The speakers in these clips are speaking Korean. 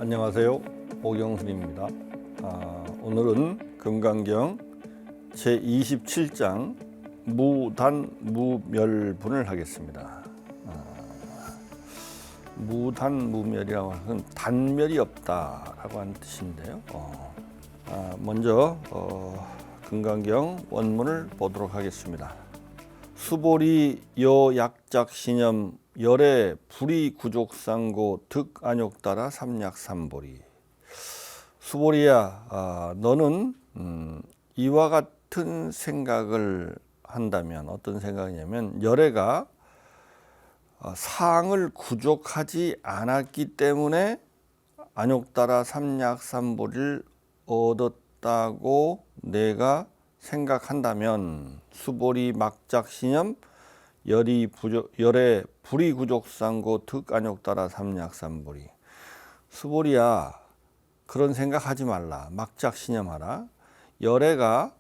안녕하세요. 오경순입니다. 오늘은 금강경 제27장 무단무멸분을 하겠습니다. 무단무멸이라고 하는 것은 단멸이 없다라고 하는 뜻인데요. 먼저 금강경 원문을 보도록 하겠습니다. 수보리 여약작신염 열애 불이구족상고 득안욕따라 삼약삼보리. 수보리야, 너는 이와 같은 생각을 한다면, 어떤 생각이냐면 열애가 상을 구족하지 않았기 때문에 안욕따라 삼약삼보리를 얻었다고 내가 생각한다면, 수보리 막작신염 열애 불이구족상고 득안욕따라 삼약삼보리. 수보리야, 그런 생각하지 말라. 막작신염하라. 열애가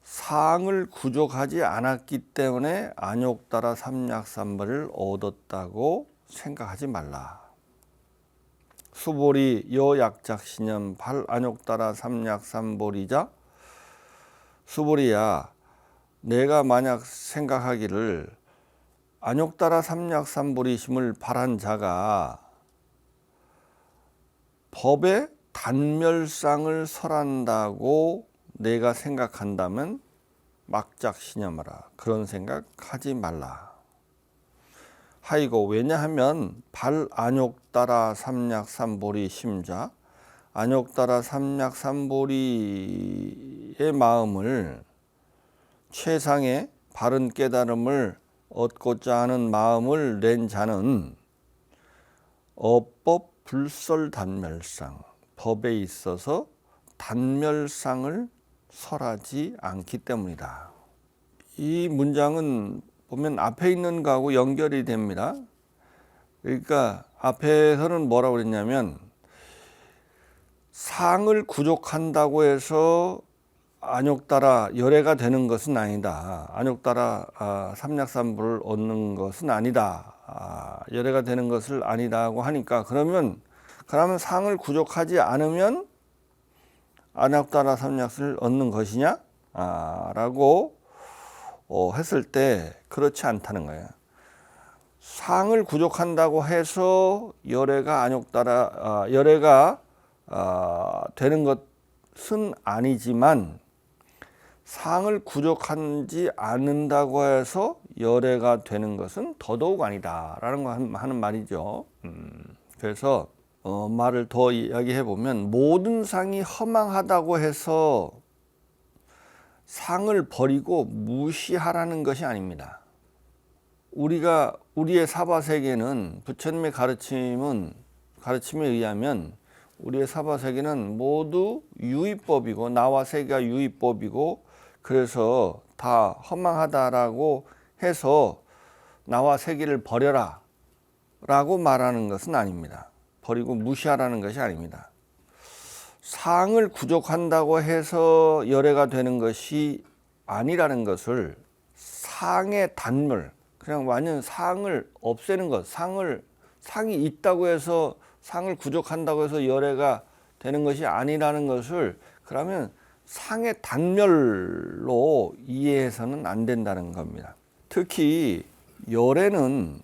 상을 구족하지 않았기 때문에 안욕따라 삼약삼보리를 얻었다고 생각하지 말라. 수보리 여약작신염 발안욕따라 삼약삼보리자. 수보리야, 내가 만약 생각하기를 안욕따라 삼약삼보리심을 바란 자가 법의 단멸상을 설한다고 내가 생각한다면 막작신염하라. 그런 생각하지 말라. 하이고, 왜냐하면 발안욕따라 삼약삼보리 심자, 안욕따라 삼약삼보리의 마음을, 최상의 바른 깨달음을 얻고자 하는 마음을 낸 자는 어법 불설단멸상, 법에 있어서 단멸상을 설하지 않기 때문이다. 이 문장은 보면 앞에 있는 거하고 연결이 됩니다. 그러니까 앞에서는 뭐라고 그랬냐면, 상을 구족한다고 해서 안욕따라 열애가 되는 것은 아니다. 안욕따라 삼약삼보를 얻는 것은 아니다. 열애가 되는 것을 아니다고 하니까, 그러면 상을 구족하지 않으면 안욕따라 삼약을 얻는 것이냐? 라고 했을 때 그렇지 않다는 거예요. 상을 구족한다고 해서 열애가 열애가 되는 것은 아니지만, 상을 구족하지 않는다고 해서 열애가 되는 것은 더더욱 아니다라는 거 하는 말이죠. 그래서 말을 더 이야기해 보면, 모든 상이 허망하다고 해서 상을 버리고 무시하라는 것이 아닙니다. 우리의 사바세계는, 부처님의 가르침에 의하면 우리의 사바세계는 모두 유의법이고, 나와 세계가 유의법이고, 그래서 다 허망하다라고 해서 나와 세계를 버려라 라고 말하는 것은 아닙니다. 버리고 무시하라는 것이 아닙니다. 상을 구족한다고 해서 열애가 되는 것이 아니라는 것을, 상의 단멸, 그냥 완전 상을 없애는 것, 상이 있다고 해서 상을 구족한다고 해서 열애가 되는 것이 아니라는 것을, 그러면 상의 단멸로 이해해서는 안 된다는 겁니다. 특히 열애는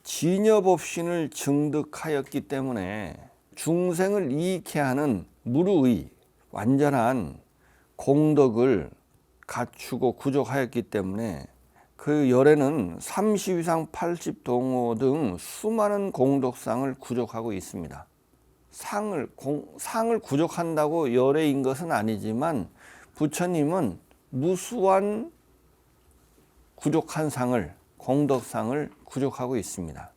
진여법신을 증득하였기 때문에 중생을 이익해 하는 무르의 완전한 공덕을 갖추고 구족하였기 때문에, 그 열애는 30위상 80동호 등 수많은 공덕상을 구족하고 있습니다. 상을 구족한다고 열애인 것은 아니지만, 부처님은 무수한 구족한 상을, 공덕상을 구족하고 있습니다.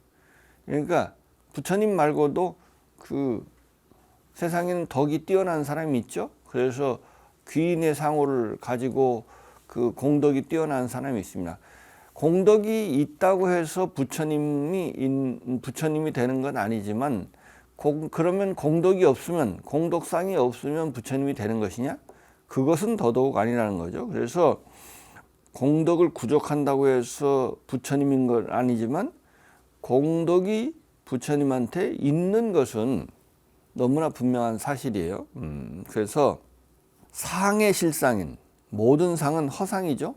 그러니까 부처님 말고도 그 세상에는 덕이 뛰어난 사람이 있죠. 그래서 귀인의 상호를 가지고 그 공덕이 뛰어난 사람이 있습니다. 공덕이 있다고 해서 부처님이 되는 건 아니지만, 그러면 공덕이 없으면, 공덕상이 없으면 부처님이 되는 것이냐? 그것은 더더욱 아니라는 거죠. 그래서 공덕을 구족한다고 해서 부처님인 건 아니지만, 공덕이 부처님한테 있는 것은 너무나 분명한 사실이에요. 그래서 상의 실상인, 모든 상은 허상이죠.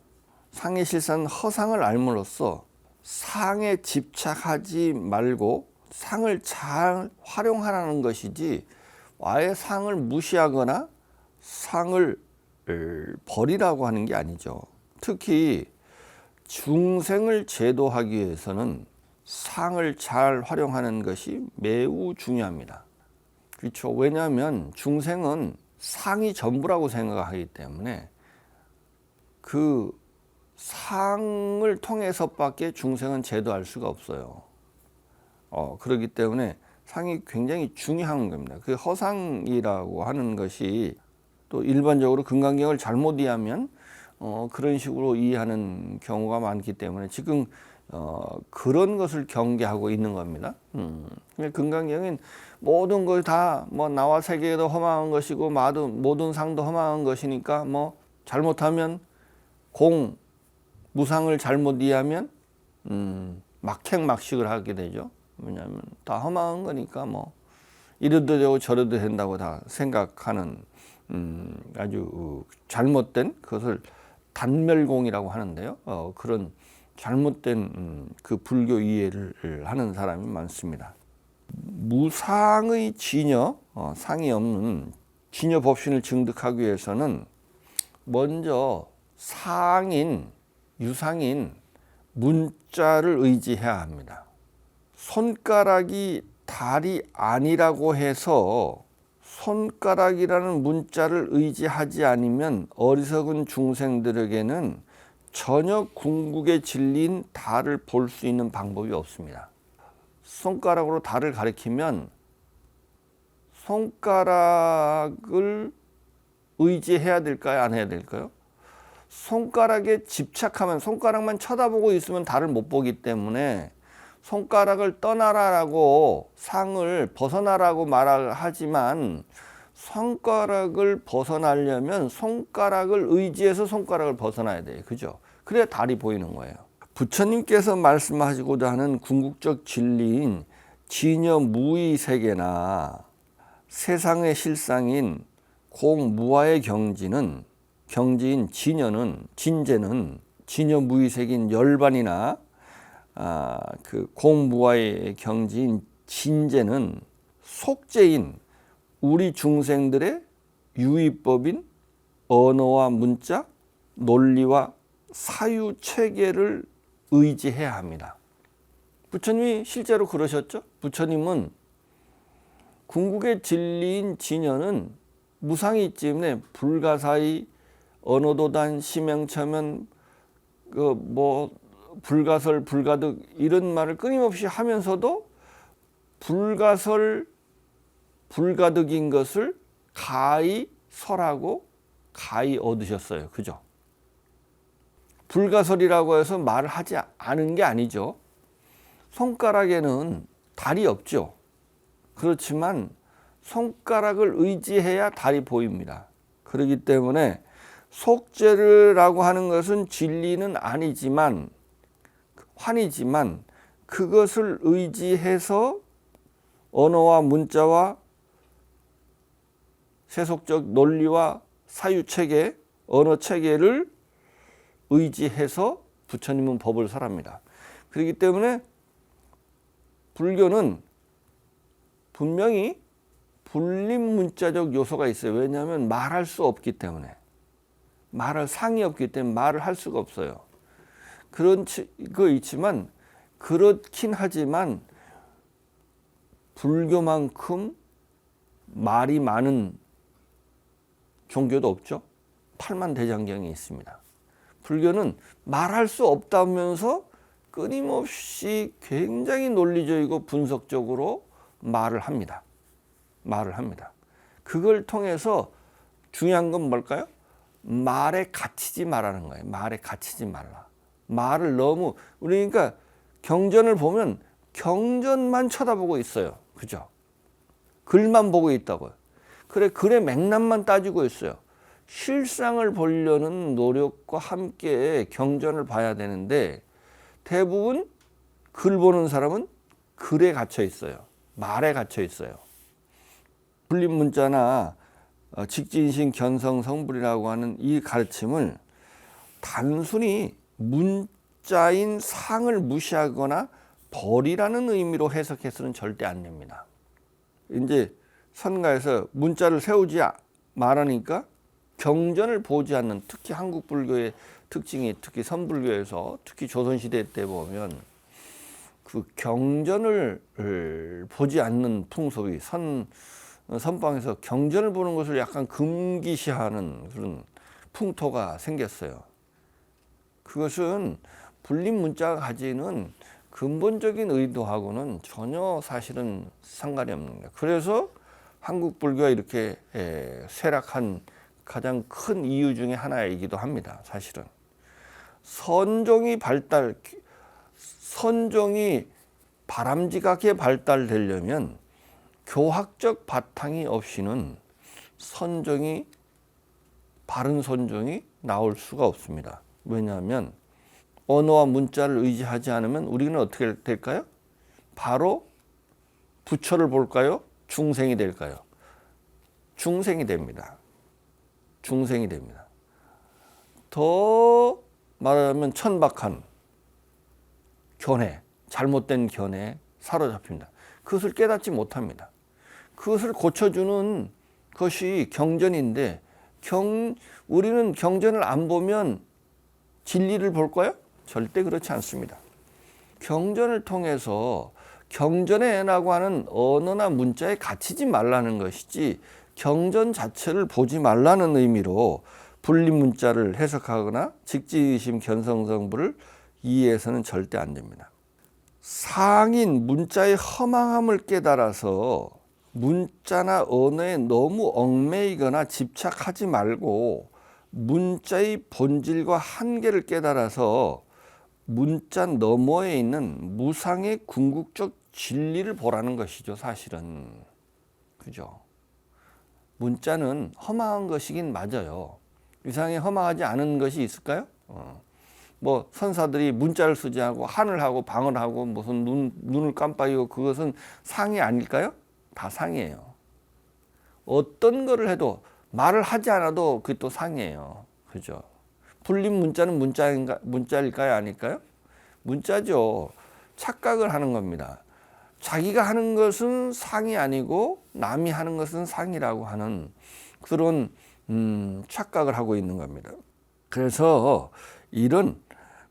상의 실상은 허상을 알므로써 상에 집착하지 말고 상을 잘 활용하라는 것이지, 아예 상을 무시하거나 상을 버리라고 하는 게 아니죠. 특히 중생을 제도하기 위해서는 상을 잘 활용하는 것이 매우 중요합니다. 그렇죠. 왜냐하면 중생은 상이 전부라고 생각하기 때문에 그 상을 통해서밖에 중생은 제도할 수가 없어요. 그렇기 때문에 상이 굉장히 중요한 겁니다. 그 허상이라고 하는 것이 또 일반적으로 금강경을 잘못 이해하면 그런 식으로 이해하는 경우가 많기 때문에 지금 그런 것을 경계하고 있는 겁니다. 금강경은 모든 걸 다 뭐 나와 세계도 허망한 것이고 모든 상도 허망한 것이니까 뭐 잘못하면 무상을 잘못 이해하면 막행막식을 하게 되죠. 왜냐하면 다 허망한 거니까 뭐 이래도 되고 저래도 된다고 다 생각하는 아주 잘못된, 그것을 단멸공이라고 하는데요. 그런 잘못된 그 불교 이해를 하는 사람이 많습니다. 무상의 진여, 상이 없는 진여 법신을 증득하기 위해서는 먼저 상인, 유상인 문자를 의지해야 합니다. 손가락이 달이 아니라고 해서 손가락이라는 문자를 의지하지 않으면 어리석은 중생들에게는 전혀 궁극의 진리인 달을 볼 수 있는 방법이 없습니다. 손가락으로 달을 가리키면 손가락을 의지해야 될까요? 안 해야 될까요? 손가락에 집착하면, 손가락만 쳐다보고 있으면 달을 못 보기 때문에 손가락을 떠나라라고, 상을 벗어나라고 말하지만 손가락을 벗어나려면 손가락을 의지해서 손가락을 벗어나야 돼요. 그죠? 그래야 달이 보이는 거예요. 부처님께서 말씀하시고자 하는 궁극적 진리인 진여 무의 세계나 세상의 실상인 공무아의 경지인 진제는 진여 무의 세계인 열반이나 그 공무아의 경지인 진제는 속죄인 우리 중생들의 유의법인 언어와 문자, 논리와 사유 체계를 의지해야 합니다. 부처님이 실제로 그러셨죠. 부처님은 궁극의 진리인 진여는 무상이 있기 때문에 불가사의, 언어도단, 심행처면, 불가설, 불가득 이런 말을 끊임없이 하면서도 불가설, 불가득인 것을 가히 설하고 가히 얻으셨어요. 그죠? 불가설이라고 해서 말을 하지 않은 게 아니죠. 손가락에는 달이 없죠. 그렇지만 손가락을 의지해야 달이 보입니다. 그렇기 때문에 속죄라고 하는 것은 진리는 아니지만, 환이지만 그것을 의지해서 언어와 문자와 세속적 논리와 사유체계, 언어체계를 의지해서 부처님은 법을 설합니다. 그렇기 때문에 불교는 분명히 불림문자적 요소가 있어요. 왜냐하면 말할 수 없기 때문에, 말할 상이 없기 때문에 말을 할 수가 없어요. 그런 거 있지만, 그렇긴 하지만 불교만큼 말이 많은 종교도 없죠. 팔만대장경이 있습니다. 불교는 말할 수 없다면서 끊임없이 굉장히 논리적이고 분석적으로 말을 합니다. 그걸 통해서 중요한 건 뭘까요? 말에 갇히지 말라는 거예요. 말에 갇히지 말라. 말을 너무, 그러니까 경전을 보면 경전만 쳐다보고 있어요. 그죠? 글만 보고 있다고요. 그래, 글의 맥락만 따지고 있어요. 실상을 보려는 노력과 함께 경전을 봐야 되는데, 대부분 글 보는 사람은 글에 갇혀 있어요. 말에 갇혀 있어요. 불림 문자나 직진심 견성 성불이라고 하는 이 가르침을 단순히 문자인 상을 무시하거나 버리라는 의미로 해석해서는 절대 안 됩니다. 이제 선가에서 문자를 세우지 말하니까 경전을 보지 않는, 특히 한국 불교의 특징이, 특히 선불교에서, 특히 조선시대 때 보면 그 경전을 보지 않는 풍속이, 선방에서 경전을 보는 것을 약간 금기시하는 그런 풍토가 생겼어요. 그것은 불림 문자가 가지는 근본적인 의도하고는 전혀 사실은 상관이 없는 거예요. 그래서 한국 불교가 이렇게 쇠락한 가장 큰 이유 중에 하나이기도 합니다. 사실은 선종이 바람직하게 발달되려면 교학적 바탕이 없이는 바른 선종이 나올 수가 없습니다. 왜냐하면 언어와 문자를 의지하지 않으면 우리는 어떻게 될까요? 바로 부처를 볼까요? 중생이 될까요? 중생이 됩니다. 중생이 됩니다. 더 말하면 천박한 견해, 잘못된 견해에 사로잡힙니다. 그것을 깨닫지 못합니다. 그것을 고쳐주는 것이 경전인데, 우리는 경전을 안 보면 진리를 볼까요? 절대 그렇지 않습니다. 경전을 통해서 경전에라고 하는 언어나 문자에 갇히지 말라는 것이지, 경전 자체를 보지 말라는 의미로 불림 문자를 해석하거나 직지의심 견성성불을 이해해서는 절대 안 됩니다. 상인 문자의 허망함을 깨달아서 문자나 언어에 너무 얽매이거나 집착하지 말고 문자의 본질과 한계를 깨달아서 문자 너머에 있는 무상의 궁극적 진리를 보라는 것이죠. 사실은. 그죠? 문자는 허망한 것이긴 맞아요. 이상에 허망하지 않은 것이 있을까요? 뭐 선사들이 문자를 쓰지 않고 하늘 하고 방을 하고 무슨 눈을 깜빡이고, 그것은 상이 아닐까요? 다 상이에요. 어떤 거를 해도, 말을 하지 않아도 그게 또 상이에요. 그죠? 불림 문자는 문자일까요? 아닐까요? 문자죠. 착각을 하는 겁니다. 자기가 하는 것은 상이 아니고 남이 하는 것은 상이라고 하는 그런 착각을 하고 있는 겁니다. 그래서 이런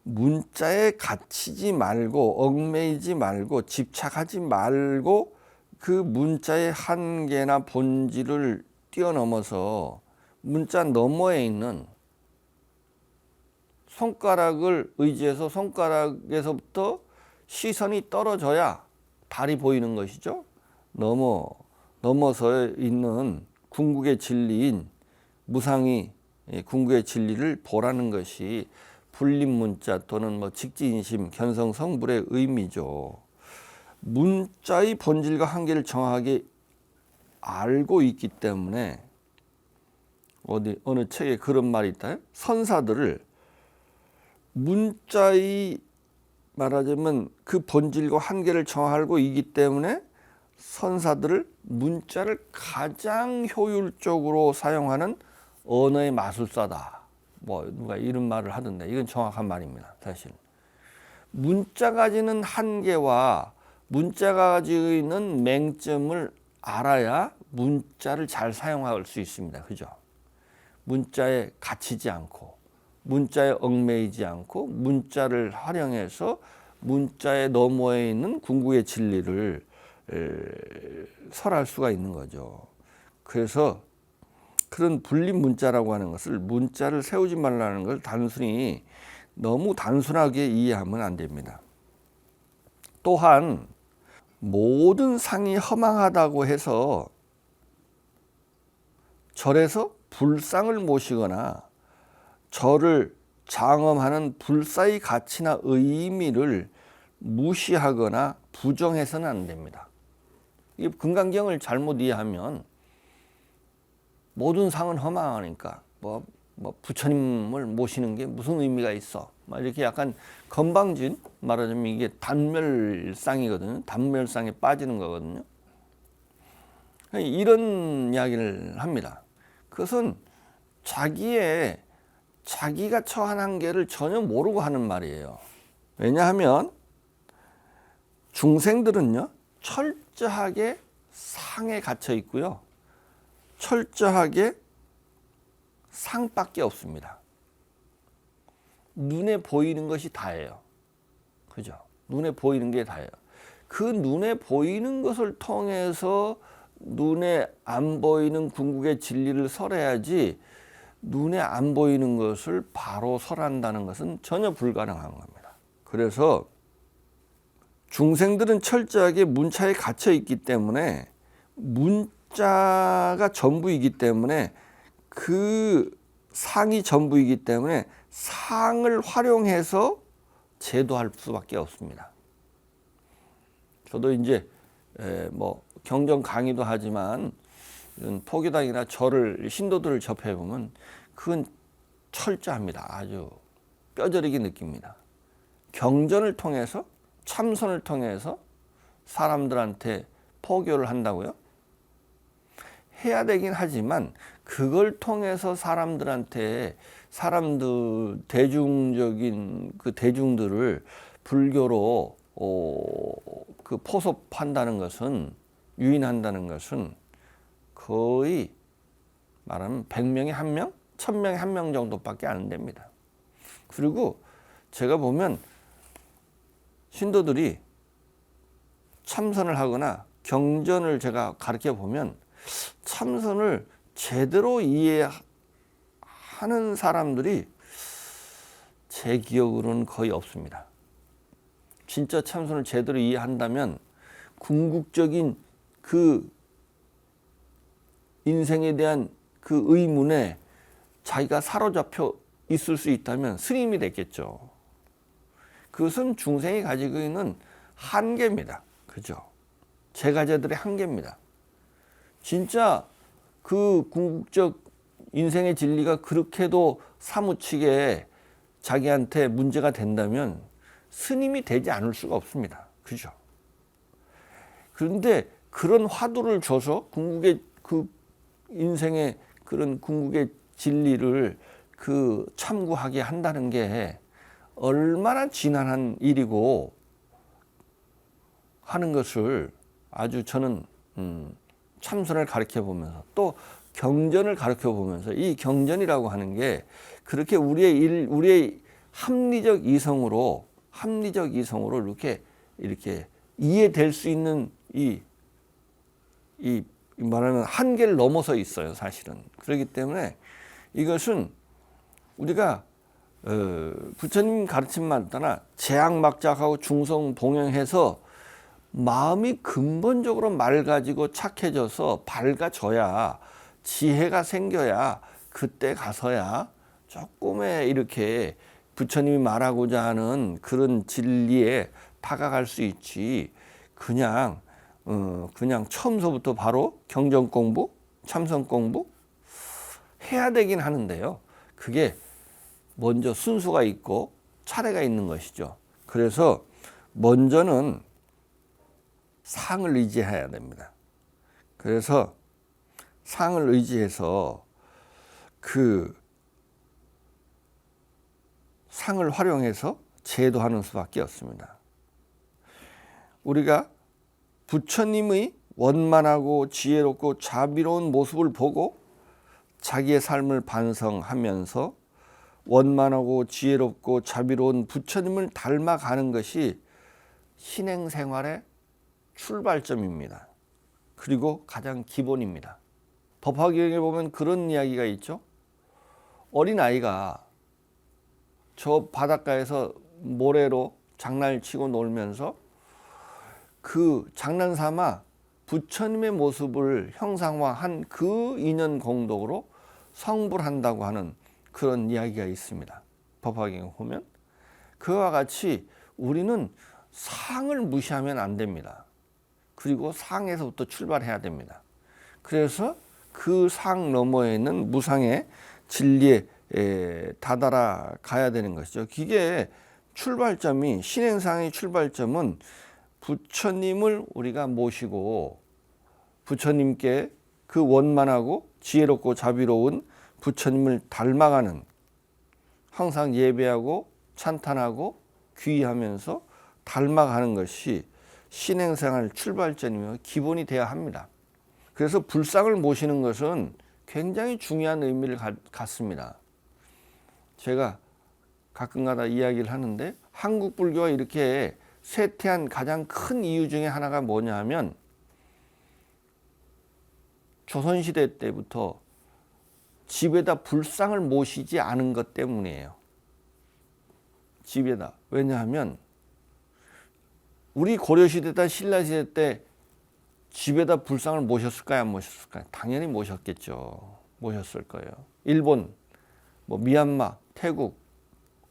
문자에 갇히지 말고 얽매이지 말고 집착하지 말고 그 문자의 한계나 본질을 뛰어넘어서 문자 너머에 있는, 손가락을 의지해서 손가락에서부터 시선이 떨어져야 달이 보이는 것이죠. 넘어서 있는 궁극의 진리인 무상이 궁극의 진리를 보라는 것이 불림 문자 또는 뭐 직지인심 견성성불의 의미죠. 문자의 본질과 한계를 정확하게 알고 있기 때문에, 어느 책에 그런 말이 있다. 선사들을 문자의, 말하자면 그 본질과 한계를 정확하고 있기 때문에 선사들을 문자를 가장 효율적으로 사용하는 언어의 마술사다. 뭐 누가 이런 말을 하던데, 이건 정확한 말입니다. 사실 문자가 가지는 한계와 문자가 가지고 있는 맹점을 알아야 문자를 잘 사용할 수 있습니다. 그죠? 문자에 갇히지 않고, 문자에 얽매이지 않고, 문자를 활용해서 문자의 너머에 있는 궁극의 진리를 설할 수가 있는 거죠. 그래서 그런 불림 문자라고 하는 것을, 문자를 세우지 말라는 걸 단순히 너무 단순하게 이해하면 안 됩니다. 또한 모든 상이 허망하다고 해서 절에서 불상을 모시거나 절을 장엄하는 불사의 가치나 의미를 무시하거나 부정해서는 안 됩니다. 이 금강경을 잘못 이해하면 모든 상은 허망하니까 뭐 부처님을 모시는 게 무슨 의미가 있어, 막 이렇게 약간 건방진, 말하자면 이게 단멸상이거든요. 단멸상에 빠지는 거거든요. 이런 이야기를 합니다. 그것은 자기가 처한 한계를 전혀 모르고 하는 말이에요. 왜냐하면 중생들은요, 철저하게 상에 갇혀 있고요, 철저하게 상밖에 없습니다. 눈에 보이는 것이 다예요. 그죠? 눈에 보이는 게 다예요. 그 눈에 보이는 것을 통해서 눈에 안 보이는 궁극의 진리를 설해야지, 눈에 안 보이는 것을 바로 설한다는 것은 전혀 불가능한 겁니다. 그래서 중생들은 철저하게 문자에 갇혀 있기 때문에, 문자가 전부이기 때문에, 그 상이 전부이기 때문에 상을 활용해서 제도할 수밖에 없습니다. 저도 이제 뭐 경전 강의도 하지만 이런 포교당이나 절을, 신도들을 접해 보면 그건 철저합니다. 아주 뼈저리게 느낍니다. 경전을 통해서, 참선을 통해서 사람들한테 포교를 한다고요? 해야 되긴 하지만 그걸 통해서 사람들 대중적인 그 대중들을 불교로 그 포섭한다는 것은, 유인한다는 것은 거의 말하면 100명에 1명, 1000명에 1명 정도밖에 안 됩니다. 그리고 제가 보면 신도들이 참선을 하거나 경전을 제가 가르쳐 보면 참선을 제대로 이해하는 사람들이 제 기억으로는 거의 없습니다. 진짜 참선을 제대로 이해한다면 궁극적인 그 인생에 대한 그 의문에 자기가 사로잡혀 있을 수 있다면 스님이 됐겠죠. 그것은 중생이 가지고 있는 한계입니다. 그죠? 제가제들의 한계입니다. 진짜 그 궁극적 인생의 진리가 그렇게도 사무치게 자기한테 문제가 된다면 스님이 되지 않을 수가 없습니다. 그죠? 그런데 그런 화두를 줘서 궁극의 그 인생의 그런 궁극의 진리를 그 참고하게 한다는 게 얼마나 지난한 일이고 하는 것을 아주 저는 참선을 가르쳐 보면서, 또 경전을 가르쳐 보면서, 이 경전이라고 하는 게 그렇게 우리의 합리적 이성으로 이렇게 이해될 수 있는 이 말하는 한계를 넘어서 있어요, 사실은. 그렇기 때문에 이것은 우리가 부처님 가르침만 따라 재앙막작하고 중성봉영해서 마음이 근본적으로 맑아지고 착해져서 밝아져야, 지혜가 생겨야, 그때 가서야 조금의 이렇게 부처님이 말하고자 하는 그런 진리에 다가갈 수 있지, 그냥 처음서부터 바로 경전 공부, 참선 공부 해야 되긴 하는데요. 그게 먼저 순수가 있고 차례가 있는 것이죠. 그래서 먼저는 상을 의지해야 됩니다. 그래서 상을 의지해서 그 상을 활용해서 제도하는 수밖에 없습니다. 우리가 부처님의 원만하고 지혜롭고 자비로운 모습을 보고 자기의 삶을 반성하면서 원만하고 지혜롭고 자비로운 부처님을 닮아가는 것이 신행생활의 출발점입니다. 그리고 가장 기본입니다. 법화경에 보면 그런 이야기가 있죠. 어린아이가 저 바닷가에서 모래로 장난을 치고 놀면서 그 장난삼아 부처님의 모습을 형상화한 그 인연 공덕으로 성불 한다고 하는 그런 이야기가 있습니다. 법화경에 보면 그와 같이 우리는 상을 무시하면 안 됩니다. 그리고 상에서부터 출발해야 됩니다. 그래서 그 상 너머에 있는 무상의 진리에 다다라 가야 되는 것이죠. 이게 출발점이, 신행상의 출발점은 부처님을 우리가 모시고 부처님께 그 원만하고 지혜롭고 자비로운 부처님을 닮아가는, 항상 예배하고 찬탄하고 귀의하면서 닮아가는 것이 신행생활 출발점이며 기본이 되어야 합니다. 그래서 불상을 모시는 것은 굉장히 중요한 의미를 갖습니다. 제가 가끔가다 이야기를 하는데, 한국 불교가 이렇게 쇠퇴한 가장 큰 이유 중에 하나가 뭐냐 하면, 조선시대 때부터 집에다 불상을 모시지 않은 것 때문이에요. 집에다. 왜냐하면 우리 고려시대다 신라시대 때 집에다 불상을 모셨을까요? 안 모셨을까요? 당연히 모셨겠죠. 모셨을 거예요. 일본, 미얀마, 태국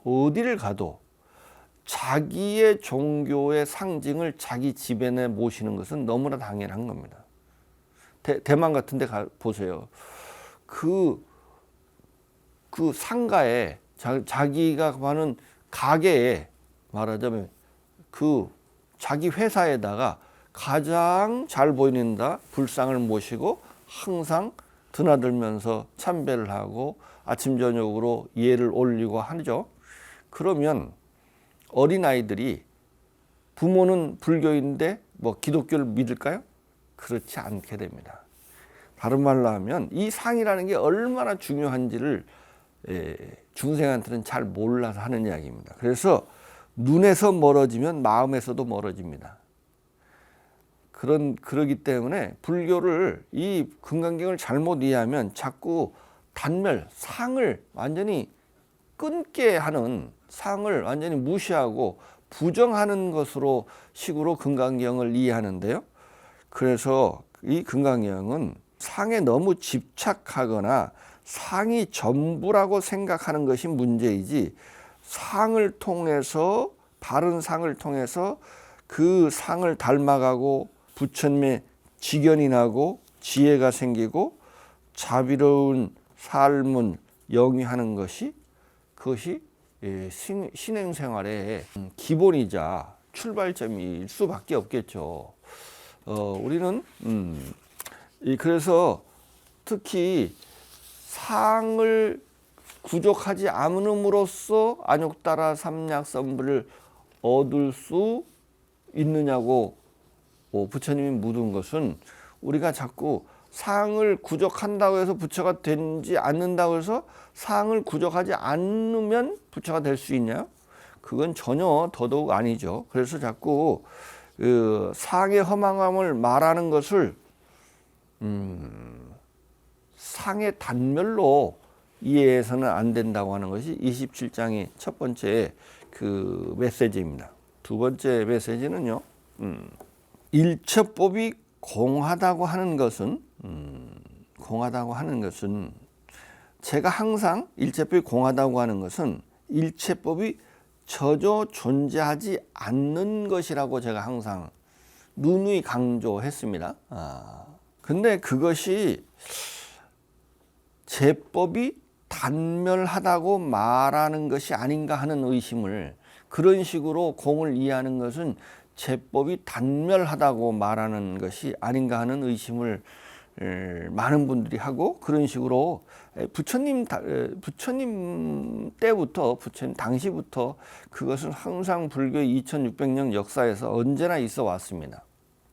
어디를 가도 자기의 종교의 상징을 자기 집에 모시는 것은 너무나 당연한 겁니다. 대만 같은 데 보세요. 그 상가에, 자기가 하는 가게에, 말하자면 그 자기 회사에다가 가장 잘 보이는다 불상을 모시고 항상 드나들면서 참배를 하고 아침 저녁으로 예를 올리고 하죠. 그러면 어린아이들이 부모는 불교인데 기독교를 믿을까요? 그렇지 않게 됩니다. 다른 말로 하면 이 상이라는 게 얼마나 중요한지를 중생한테는 잘 몰라서 하는 이야기입니다. 그래서 눈에서 멀어지면 마음에서도 멀어집니다. 그러기 때문에 불교를, 이 금강경을 잘못 이해하면 자꾸 상을 완전히 끊게 하는, 상을 완전히 무시하고 부정하는 식으로 금강경을 이해하는데요. 그래서 이 금강경은 상에 너무 집착하거나 상이 전부라고 생각하는 것이 문제이지, 상을 통해서, 바른 상을 통해서 그 상을 닮아가고 부처님의 직연이 나고 지혜가 생기고 자비로운 삶을 영위하는 것이, 그것이 신행생활의 기본이자 출발점일 수밖에 없겠죠. 우리는 그래서 특히 상을 구족하지 않음으로써 안욕따라 삼약선불을 얻을 수 있느냐고 부처님이 묻은 것은, 우리가 자꾸 상을 구족한다고 해서 부처가 되지 않는다고 해서 상을 구족하지 않으면 부처가 될 수 있냐? 그건 전혀 더더욱 아니죠. 그래서 자꾸 상의 허망함을 말하는 것을 상의 단멸로 이해해서는 안 된다고 하는 것이 27장의 첫 번째 그 메시지입니다. 두 번째 메시지는요, 일체법이 공하다고 하는 것은, 제가 항상 일체법이 공하다고 하는 것은 일체법이 전혀 존재하지 않는 것이라고 제가 항상 누누이 강조했습니다. 근데 그것이 제법이 단멸하다고 말하는 것이 아닌가 하는 의심을, 그런 식으로 공을 이해하는 것은 제법이 단멸하다고 말하는 것이 아닌가 하는 의심을 많은 분들이 하고, 그런 식으로 부처님 때부터, 부처님 당시부터 그것은 항상 불교 2600년 역사에서 언제나 있어 왔습니다.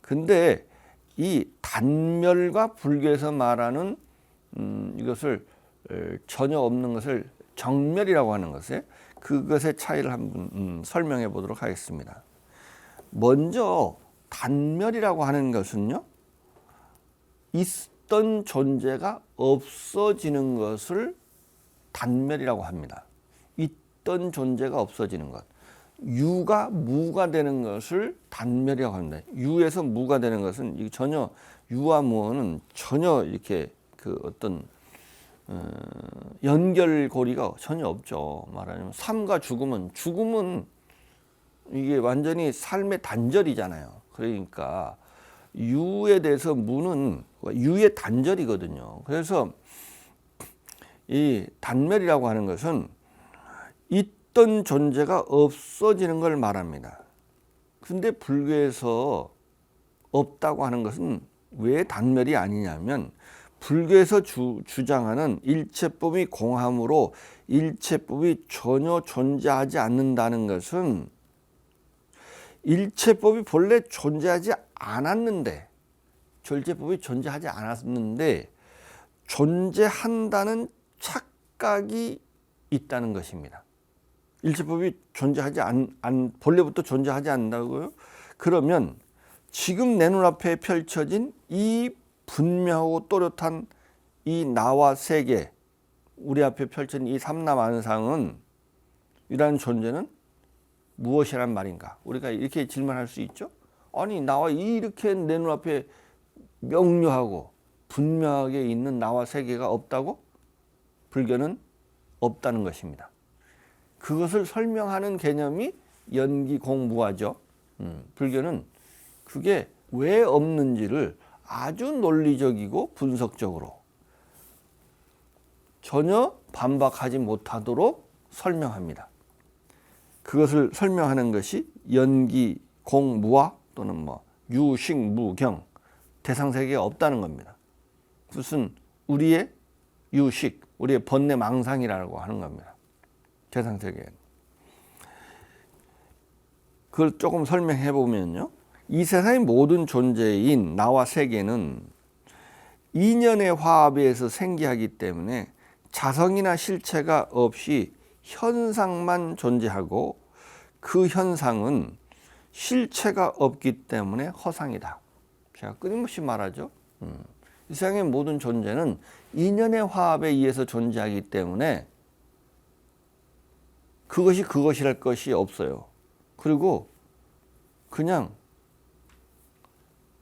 근데 이 단멸과 불교에서 말하는 이것을 전혀 없는 것을 정멸이라고 하는 것에, 그것의 차이를 한번 설명해 보도록 하겠습니다. 먼저 단멸이라고 하는 것은요, 있던 존재가 없어지는 것을 단멸이라고 합니다. 있던 존재가 없어지는 것, 유가 무가 되는 것을 단멸이라고 합니다. 유에서 무가 되는 것은 전혀, 유와 무는 전혀 이렇게 그 어떤 연결고리가 전혀 없죠. 말하자면 삶과 죽음은 이게 완전히 삶의 단절이잖아요. 그러니까 유에 대해서 무는 유의 단절이거든요. 그래서 이 단멸이라고 하는 것은 있던 존재가 없어지는 걸 말합니다. 근데 불교에서 없다고 하는 것은 왜 단멸이 아니냐면 불교에서 주장하는 일체법이 공함으로 일체법이 전혀 존재하지 않는다는 것은 일체법이 본래 존재하지 않았는데, 절제법이 존재하지 않았는데 존재한다는 착각이 있다는 것입니다. 일체법이 존재하지 본래부터 존재하지 않는다고요? 그러면 지금 내 눈앞에 펼쳐진 이 분명하고 또렷한 이 나와 세계, 우리 앞에 펼쳐진 이 삼라만상은, 이라는 존재는 무엇이란 말인가? 우리가 이렇게 질문할 수 있죠. 아니, 나와 이렇게 내 눈앞에 명료하고 분명하게 있는 나와 세계가 없다고? 불교는 없다는 것입니다. 그것을 설명하는 개념이 연기공무화죠. 불교는 그게 왜 없는지를 아주 논리적이고 분석적으로 전혀 반박하지 못하도록 설명합니다. 그것을 설명하는 것이 연기공무화 또는 유식무경, 대상세계가 없다는 겁니다. 무슨 우리의 유식, 우리의 번뇌망상이라고 하는 겁니다. 대상세계는. 그걸 조금 설명해 보면요, 이 세상의 모든 존재인 나와 세계는 인연의 화합에 의해서 생기하기 때문에 자성이나 실체가 없이 현상만 존재하고, 그 현상은 실체가 없기 때문에 허상이다. 제가 끊임없이 말하죠. 이 세상의 모든 존재는 인연의 화합에 의해서 존재하기 때문에 그것이 그것이랄 것이 없어요. 그리고 그냥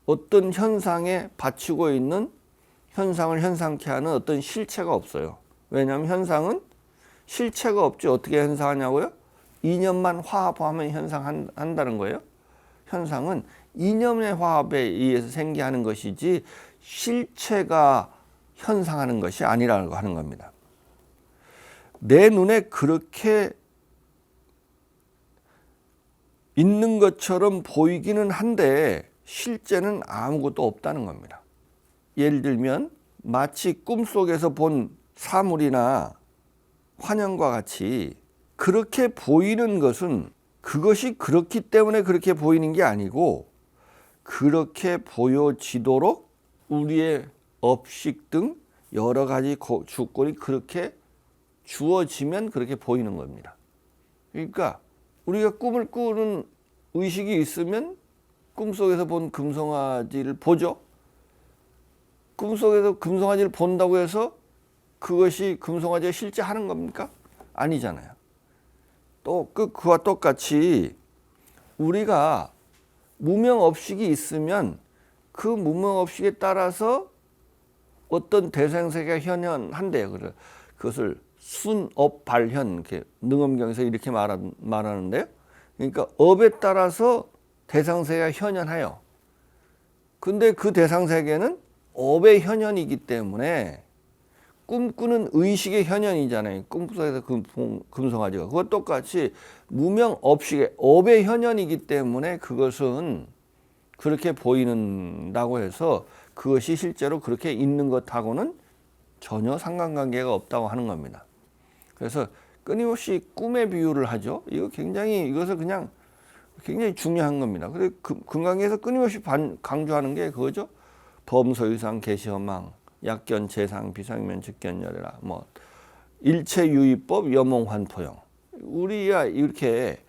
어떤 현상에 받치고 있는, 현상을 현상케 하는 어떤 실체가 없어요. 왜냐하면 현상은 실체가 없지 어떻게 현상하냐고요? 이념만 화합하면 현상한다는 거예요. 현상은 이념의 화합에 의해서 생기하는 것이지 실체가 현상하는 것이 아니라고 하는 겁니다. 내 눈에 그렇게 있는 것처럼 보이기는 한데 실제는 아무것도 없다는 겁니다. 예를 들면 마치 꿈속에서 본 사물이나 환영과 같이 그렇게 보이는 것은 그것이 그렇기 때문에 그렇게 보이는 게 아니고, 그렇게 보여지도록 우리의 업식 등 여러 가지 주권이 그렇게 주어지면 그렇게 보이는 겁니다. 그러니까 우리가 꿈을 꾸는 의식이 있으면 꿈속에서 본 금송아지를 보죠. 꿈속에서 금송아지를 본다고 해서 그것이 금송아지가 실제 하는 겁니까? 아니잖아요. 또 그와 똑같이 우리가 무명업식이 있으면 그 무명업식에 따라서 어떤 대상세계가 현현한대요. 그것을 순업발현, 이렇게 능엄경에서 이렇게 말하는데요. 그러니까 업에 따라서 대상세계가 현현해요. 근데 그 대상세계는 업의 현현이기 때문에 꿈꾸는 의식의 현현이잖아요. 꿈속에서 금송아지가. 그것 똑같이 무명업식의 업의 현현이기 때문에 그것은 그렇게 보이는다고 해서 그것이 실제로 그렇게 있는 것하고는 전혀 상관관계가 없다고 하는 겁니다. 그래서 끊임없이 꿈의 비유를 하죠. 이것을 그냥 굉장히 중요한 겁니다. 그래서 금강에서 끊임없이 강조하는 게 그거죠. 범소유상 계시허망, 약견 재상 비상면 즉견열애라, 일체 유의법 여몽환토영. 우리가 이렇게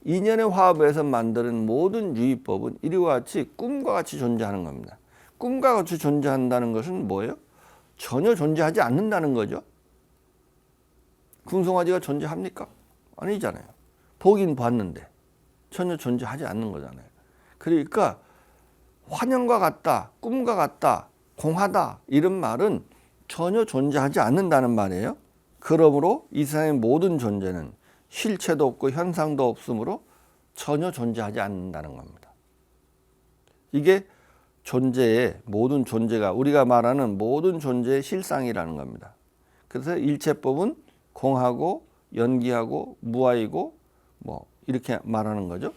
인연의 화합에서 만드는 모든 유의법은 이와 같이 꿈과 같이 존재하는 겁니다. 꿈과 같이 존재한다는 것은 뭐예요? 전혀 존재하지 않는다는 거죠. 금송아지가 존재합니까? 아니잖아요. 보긴 봤는데 전혀 존재하지 않는 거잖아요. 그러니까 환영과 같다, 꿈과 같다, 공하다, 이런 말은 전혀 존재하지 않는다는 말이에요. 그러므로 이 세상의 모든 존재는 실체도 없고 현상도 없으므로 전혀 존재하지 않는다는 겁니다. 이게 모든 존재가, 우리가 말하는 모든 존재의 실상이라는 겁니다. 그래서 일체법은 공하고 연기하고 무아이고 이렇게 말하는 거죠.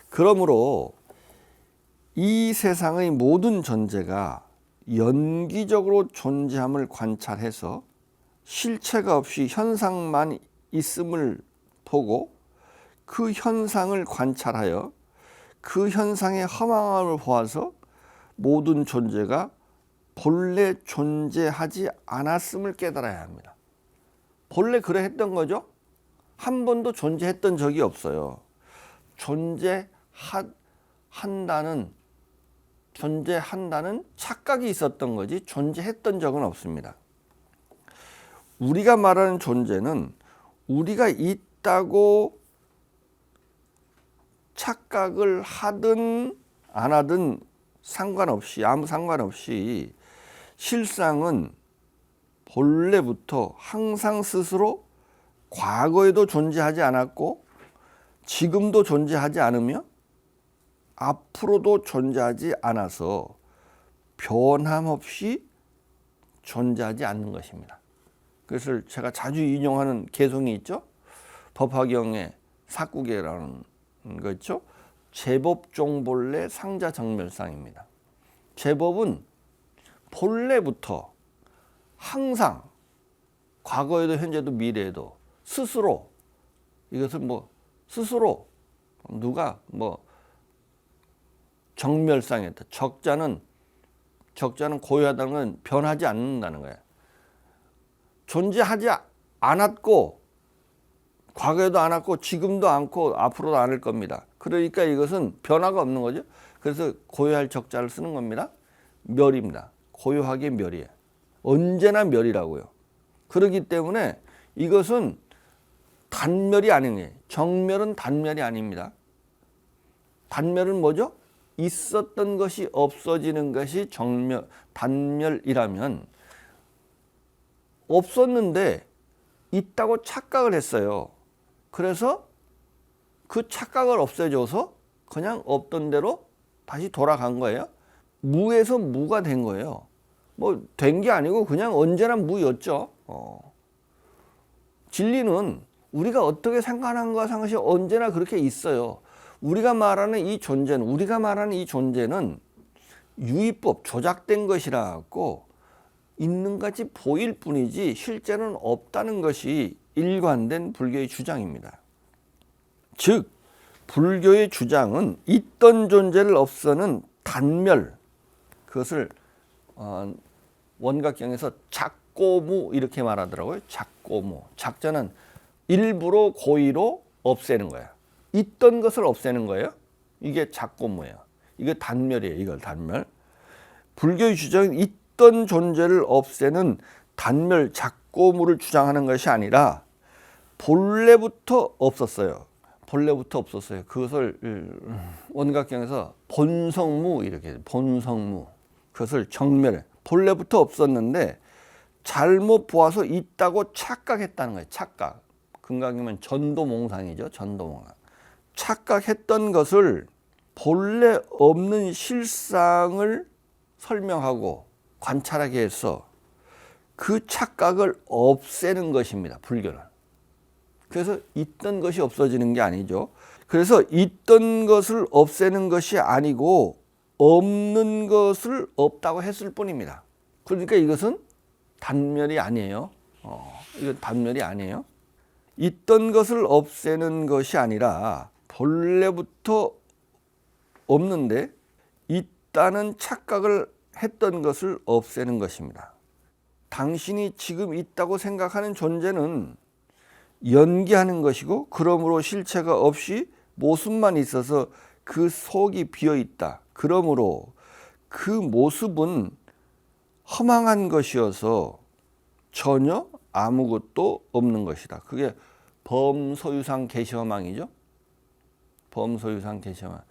그러므로 이 세상의 모든 존재가 연기적으로 존재함을 관찰해서 실체가 없이 현상만 있음을 보고 그 현상을 관찰하여 그 현상의 허망함을 보아서 모든 존재가 본래 존재하지 않았음을 깨달아야 합니다. 본래 그래 했던 거죠? 한 번도 존재했던 적이 없어요. 존재한다는 착각이 있었던 거지 존재했던 적은 없습니다. 우리가 말하는 존재는 우리가 있다고 착각을 하든 안 하든 아무 상관없이 실상은 본래부터 항상 스스로 과거에도 존재하지 않았고 지금도 존재하지 않으며 앞으로도 존재하지 않아서 변함없이 존재하지 않는 것입니다. 그래서 제가 자주 인용하는 개성이 있죠. 법화경의 사구계라는 거 있죠. 제법종본래 상자정멸상입니다. 제법은 본래부터 항상 과거에도 현재도 미래에도 스스로 이것을 스스로 누가 정멸상했다. 적자는 고유하다는 건 변하지 않는다는 거예요. 존재하지 않았고 과거에도 않았고 지금도 않고 앞으로도 않을 겁니다. 그러니까 이것은 변화가 없는 거죠. 그래서 고유할 적자를 쓰는 겁니다. 멸입니다. 고유하게 멸이에요. 언제나 멸이라고요. 그렇기 때문에 이것은 단멸이 아닌 거예요. 정멸은 단멸이 아닙니다. 단멸은 뭐죠? 있었던 것이 없어지는 것이 단멸이라면 없었는데 있다고 착각을 했어요. 그래서 그 착각을 없애줘서 그냥 없던 대로 다시 돌아간 거예요. 무에서 무가 된 거예요. 된 게 아니고 그냥 언제나 무였죠. 진리는 우리가 어떻게 생각하는 것과 상관없이 언제나 그렇게 있어요. 우리가 말하는 이 존재는 유의법, 조작된 것이라고 있는 같이 보일 뿐이지 실제는 없다는 것이 일관된 불교의 주장입니다. 즉 불교의 주장은 있던 존재를 없애는 단멸, 그것을 원각경에서 작고무 이렇게 말하더라고요. 작고무. 작자는 일부러 고의로 없애는 거야. 있던 것을 없애는 거예요. 이게 작고무예요. 이게 단멸이에요. 이걸 단멸. 불교의 주장은 있던 존재를 없애는 단멸 작고무를 주장하는 것이 아니라 본래부터 없었어요. 그것을 원각경에서 본성무 이렇게 본성무. 그것을 정멸해. 본래부터 없었는데 잘못 보아서 있다고 착각했다는 거예요. 착각. 금강이면 전도몽상이죠. 전도몽상. 착각했던 것을 본래 없는 실상을 설명하고 관찰하게 해서 그 착각을 없애는 것입니다. 불교는. 그래서 있던 것이 없어지는 게 아니죠. 그래서 있던 것을 없애는 것이 아니고 없는 것을 없다고 했을 뿐입니다. 그러니까 이것은 단멸이 아니에요. 이건 단멸이 아니에요. 있던 것을 없애는 것이 아니라 본래부터 없는데 있다는 착각을 했던 것을 없애는 것입니다. 당신이 지금 있다고 생각하는 존재는 연기하는 것이고 그러므로 실체가 없이 모습만 있어서 그 속이 비어 있다. 그러므로 그 모습은 허망한 것이어서 전혀 아무것도 없는 것이다. 그게 범소유상 계시허망이죠. 범소유상 계시허망.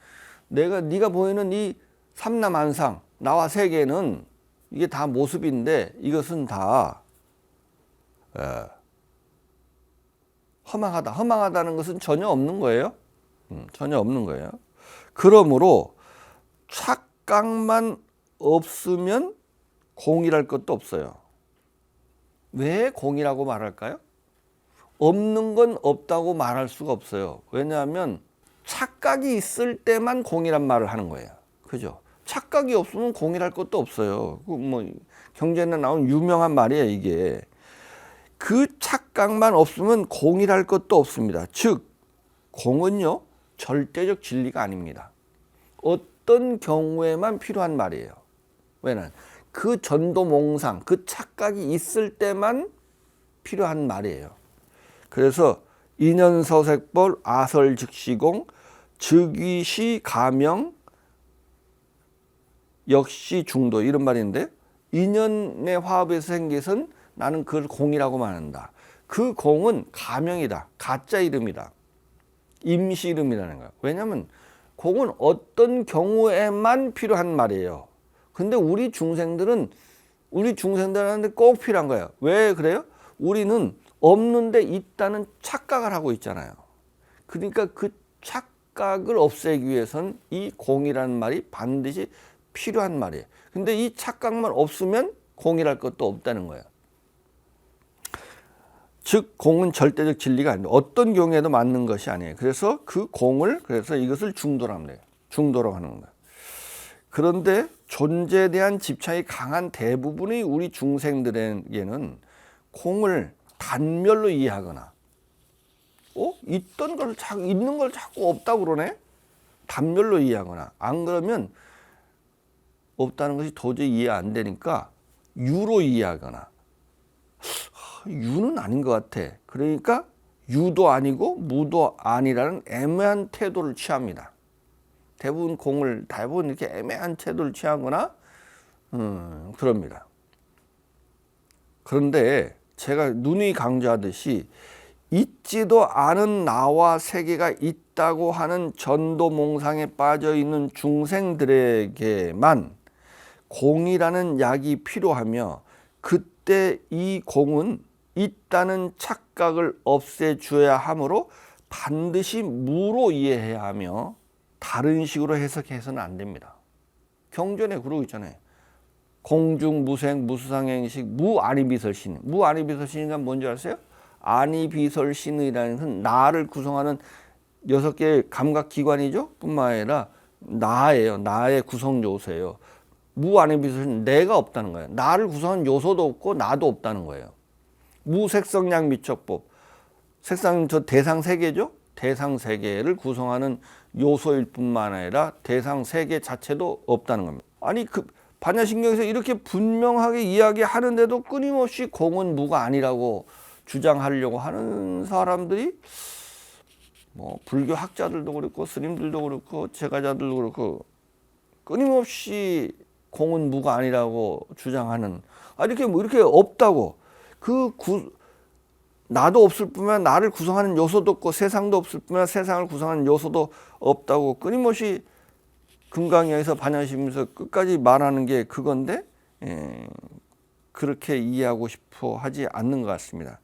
네가 보이는 이 삼라만상 나와 세계는 이게 다 모습인데 이것은 다 허망하다. 허망하다는 것은 전혀 없는 거예요. 전혀 없는 거예요. 그러므로 착각만 없으면 공이랄 것도 없어요. 왜 공이라고 말할까요? 없는 건 없다고 말할 수가 없어요. 왜냐하면 착각이 있을 때만 공이란 말을 하는 거예요. 그죠? 착각이 없으면 공이랄 것도 없어요. 그 뭐 경제에 나온 유명한 말이에요, 이게. 그 착각만 없으면 공이랄 것도 없습니다. 즉, 공은요, 절대적 진리가 아닙니다. 어떤 경우에만 필요한 말이에요. 왜냐면 그 전도몽상, 그 착각이 있을 때만 필요한 말이에요. 그래서 인연서색볼, 아설즉시공, 즉위시 가명, 역시 중도, 이런 말인데, 인연의 화합에서 생겨선 나는 그걸 공이라고 말한다. 그 공은 가명이다. 가짜 이름이다. 임시 이름이라는 거야. 왜냐하면 공은 어떤 경우에만 필요한 말이에요. 근데 우리 중생들한테 꼭 필요한 거예요. 왜 그래요? 우리는 없는데 있다는 착각을 하고 있잖아요. 그러니까 그 착각을 없애기 위해서는 이 공이라는 말이 반드시 필요한 말이에요. 근데 이 착각만 없으면 공이랄 것도 없다는 거예요. 즉 공은 절대적 진리가 아닙니다. 어떤 경우에도 맞는 것이 아니에요. 그래서 그 공을, 그래서 이것을 중도라고 해요. 중도라고 하는 거예요. 그런데 존재에 대한 집착이 강한 대부분의 우리 중생들에게는 공을 단멸로 이해하거나, 있는 걸 자꾸 없다고 그러네? 단멸로 이해하거나, 안 그러면 없다는 것이 도저히 이해 안 되니까 유로 이해하거나, 유는 아닌 것 같아. 그러니까 유도 아니고 무도 아니라는 애매한 태도를 취합니다. 대부분 이렇게 애매한 태도를 취하거나 그럽니다. 그런데 제가 누누이 강조하듯이 있지도 않은 나와 세계가 있다고 하는 전도몽상에 빠져 있는 중생들에게만 공이라는 약이 필요하며, 그때 이 공은 있다는 착각을 없애줘야 하므로 반드시 무로 이해해야 하며 다른 식으로 해석해서는 안 됩니다. 경전에 그러고 있잖아요. 공중 무생 무수상행식 무아니비설신. 무아니비설신이가 뭔지 아세요? 아니비설신이라는 것은 나를 구성하는 6개의 감각기관이죠. 뿐만 아니라 나예요. 나의 구성 요소예요. 무아니비설신, 내가 없다는 거예요. 나를 구성하는 요소도 없고 나도 없다는 거예요. 무색성량 미척법. 색상 저 대상 세계죠. 대상 세계를 구성하는 요소일 뿐만 아니라 대상 세계 자체도 없다는 겁니다. 아니 그 반야신경에서 이렇게 분명하게 이야기하는데도 끊임없이 공은 무가 아니라고 주장하려고 하는 사람들이 뭐 불교 학자들도 그렇고 스님들도 그렇고 제가자들도 그렇고 끊임없이 공은 무가 아니라고 주장하는, 이렇게 없다고, 나도 없을 뿐만 나를 구성하는 요소도 없고 세상도 없을 뿐만 세상을 구성하는 요소도 없다고 끊임없이 금강경에서 반야심에서 끝까지 말하는 게 그건데, 그렇게 이해하고 싶어 하지 않는 것 같습니다.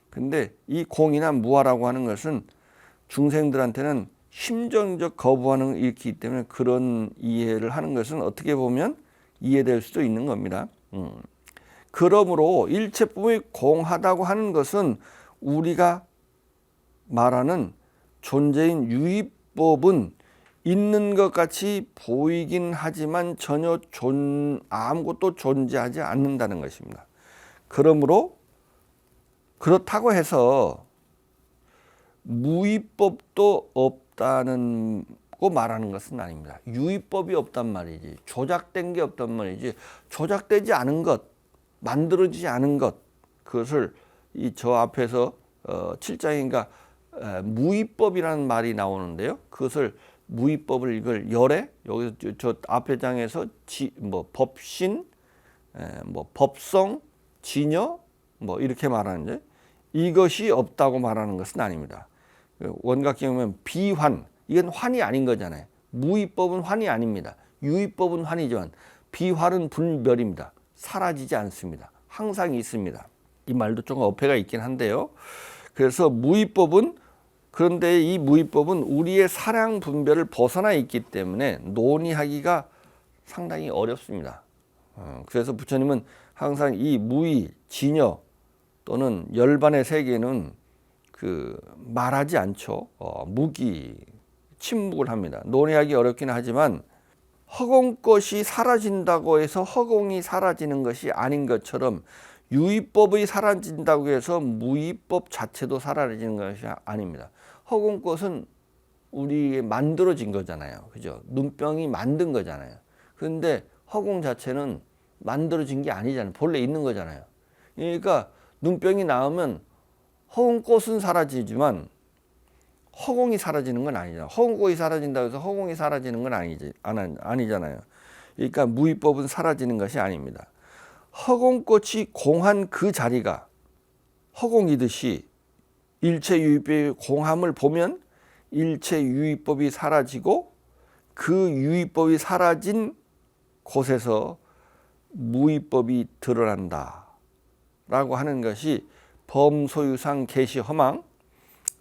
근데 이 공이나 무아라고 하는 것은 중생들한테는 심정적 거부하는 게 있기 때문에 그런 이해를 하는 것은 어떻게 보면 이해될 수도 있는 겁니다. 그러므로 일체품이 공하다고 하는 것은 우리가 말하는 존재인 유의법은 있는 것 같이 보이긴 하지만 전혀 아무것도 존재하지 않는다는 것입니다. 그러므로 그렇다고 해서 무의법도 없다는 거 말하는 것은 아닙니다. 유의법이 없단 말이지, 조작된 게 없단 말이지, 조작되지 않은 것, 만들어지지 않은 것, 그것을 저 앞에서 7장인가 무의법이라는 말이 나오는데요. 그것을 무의법을 이걸 열애, 여기서 저 앞에 장에서 법신, 법성, 진여 이렇게 말하는데, 이것이 없다고 말하는 것은 아닙니다. 원각경에 보면 비환, 이건 환이 아닌 거잖아요. 무의법은 환이 아닙니다. 유의법은 환이지만 비환은 불멸입니다. 사라지지 않습니다. 항상 있습니다. 이 말도 조금 어폐가 있긴 한데요. 그래서 무의법은, 그런데 이 무의법은 우리의 사량 분별을 벗어나 있기 때문에 논의하기가 상당히 어렵습니다. 그래서 부처님은 항상 이 무의, 진여 또는 열반의 세계는 말하지 않죠. 침묵을 합니다. 논의하기 어렵긴 하지만 허공 것이 사라진다고 해서 허공이 사라지는 것이 아닌 것처럼 유의법이 사라진다고 해서 무의법 자체도 사라지는 것이 아닙니다. 허공 것은 우리 만들어진 거잖아요. 그죠? 눈병이 만든 거잖아요. 그런데 허공 자체는 만들어진 게 아니잖아요. 본래 있는 거잖아요. 그러니까 눈병이 나오면 허공꽃은 사라지지만 허공이 사라지는 건 아니잖아요. 허공꽃이 사라진다고 해서 허공이 사라지는 건 아니잖아요. 그러니까 무의법은 사라지는 것이 아닙니다. 허공꽃이 공한 그 자리가 허공이듯이 일체 유의법의 공함을 보면 일체 유의법이 사라지고 그 유의법이 사라진 곳에서 무의법이 드러난다 라고 하는 것이 범소유상 계시 허망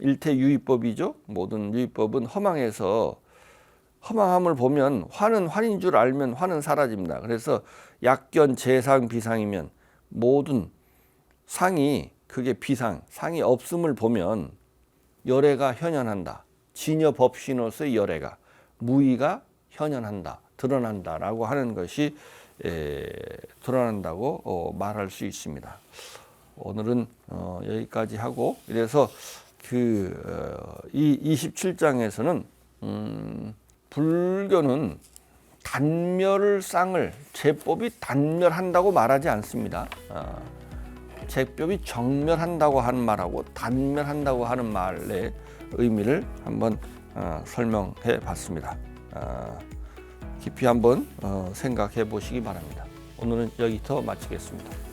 일태 유의법이죠. 모든 유의법은 허망해서 허망함을 보면 화는 화인 줄 알면 화는 사라집니다. 그래서 약견 재상 비상이면 모든 상이 그게 비상 상이 없음을 보면 열애가 현현한다. 진여 법신으로서의 열애가 무의가 현현한다. 드러난다라고 하는 것이 드러난다고 말할 수 있습니다. 오늘은 여기까지 하고 이래서 이 27장에서는 불교는 단멸상을 제법이 단멸한다고 말하지 않습니다. 제법이 정멸한다고 하는 말하고 단멸한다고 하는 말의 의미를 한번 설명해 봤습니다. 깊이 한번 생각해 보시기 바랍니다. 오늘은 여기서 마치겠습니다.